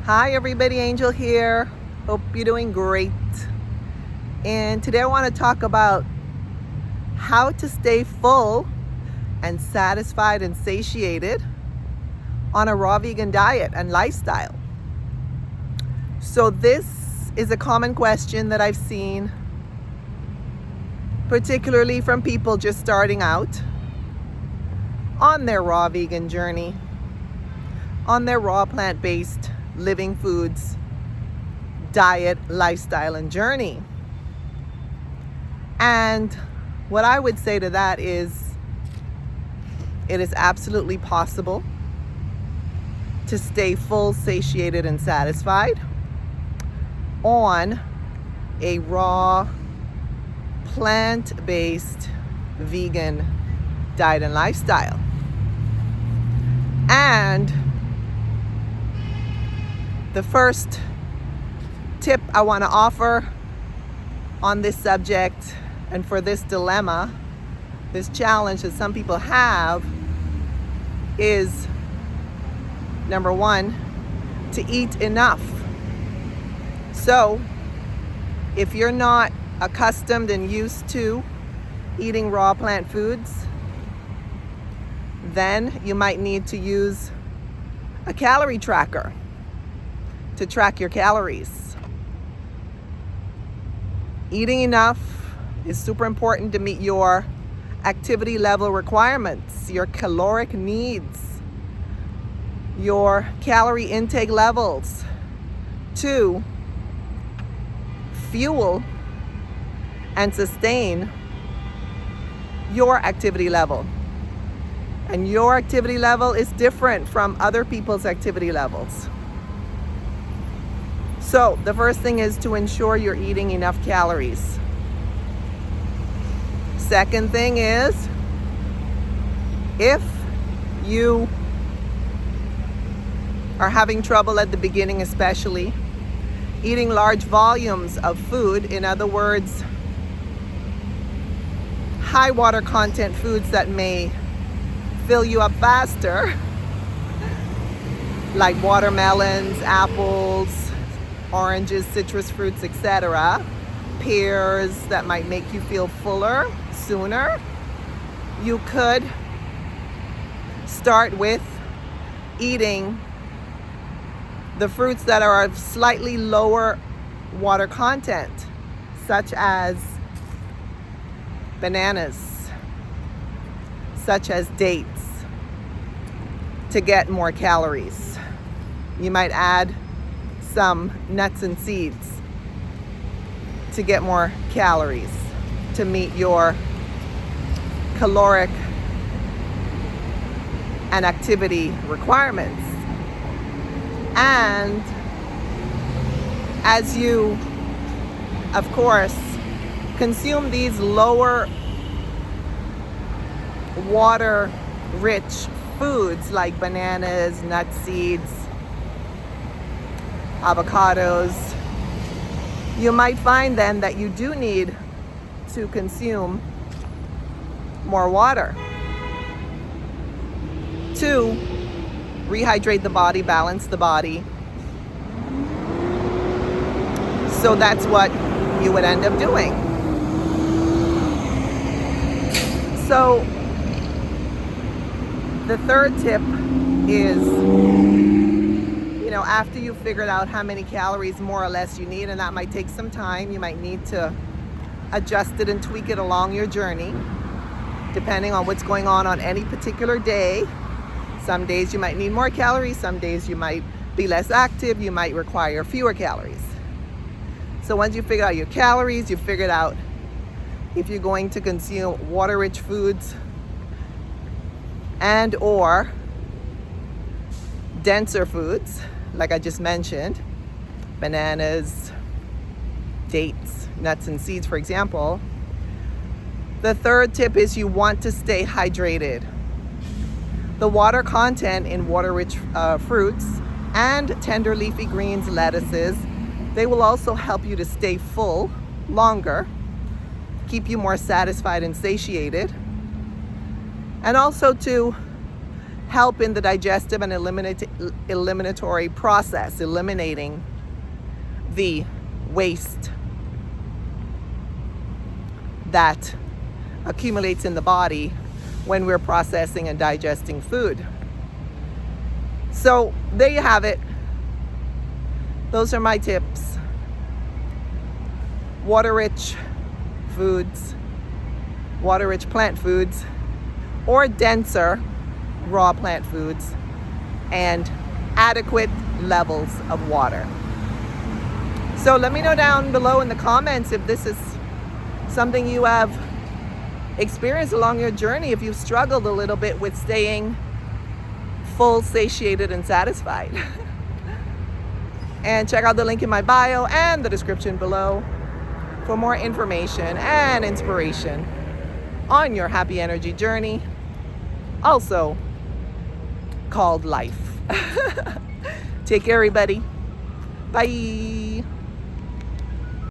Hi everybody, Angel here. Hope you're doing great. And today I want to talk about how to stay full and satisfied and satiated on a raw vegan diet and lifestyle. So this is a common question that I've seen, particularly from people just starting out on their raw vegan journey, on their raw plant-based living foods diet, lifestyle, and journey. And what I would say to that is it is absolutely possible to stay full, satiated, and satisfied on a raw plant-based vegan diet and lifestyle. And the first tip I want to offer on this subject and for this dilemma, this challenge that some people have, is number one, to eat enough. So if you're not accustomed and used to eating raw plant foods, then you might need to use a calorie tracker to track your calories. Eating enough is super important to meet your activity level requirements, your caloric needs, your calorie intake levels to fuel and sustain your activity level. And your activity level is different from other people's activity levels. So the first thing is to ensure you're eating enough calories. Second thing is, if you are having trouble at the beginning, especially eating large volumes of food, in other words, high water content foods that may fill you up faster, like watermelons, apples, oranges, citrus fruits, etc., pears that might make you feel fuller sooner, you could start with eating the fruits that are of slightly lower water content, such as bananas, such as dates, to get more calories. You might add some nuts and seeds to get more calories, to meet your caloric and activity requirements. And as you, of course, consume these lower water rich foods like bananas, nuts, seeds, avocados, you might find then that you do need to consume more water to rehydrate the body, balance the body. So that's what you would end up doing. So the third tip is, after you've figured out how many calories more or less you need, and that might take some time, you might need to adjust it and tweak it along your journey, depending on what's going on any particular day. Some days you might need more calories, some days you might be less active, you might require fewer calories. So once you figure out your calories, you figured out if you're going to consume water-rich foods and or denser foods, like I just mentioned, bananas, dates, nuts, and seeds, for example. The third tip is you want to stay hydrated. The water content in water-rich fruits and tender leafy greens, lettuces, they will also help you to stay full longer, keep you more satisfied and satiated, and also to help in the digestive and eliminatory process, eliminating the waste that accumulates in the body when we're processing and digesting food. So there you have it. Those are my tips. Water-rich foods, water-rich plant foods, or denser raw plant foods, and adequate levels of water. So let me know down below in the comments if this is something you have experienced along your journey, if you've struggled a little bit with staying full, satiated, and satisfied. And check out the link in my bio and the description below for more information and inspiration on your happy energy journey, also called life. Take care, everybody. Bye.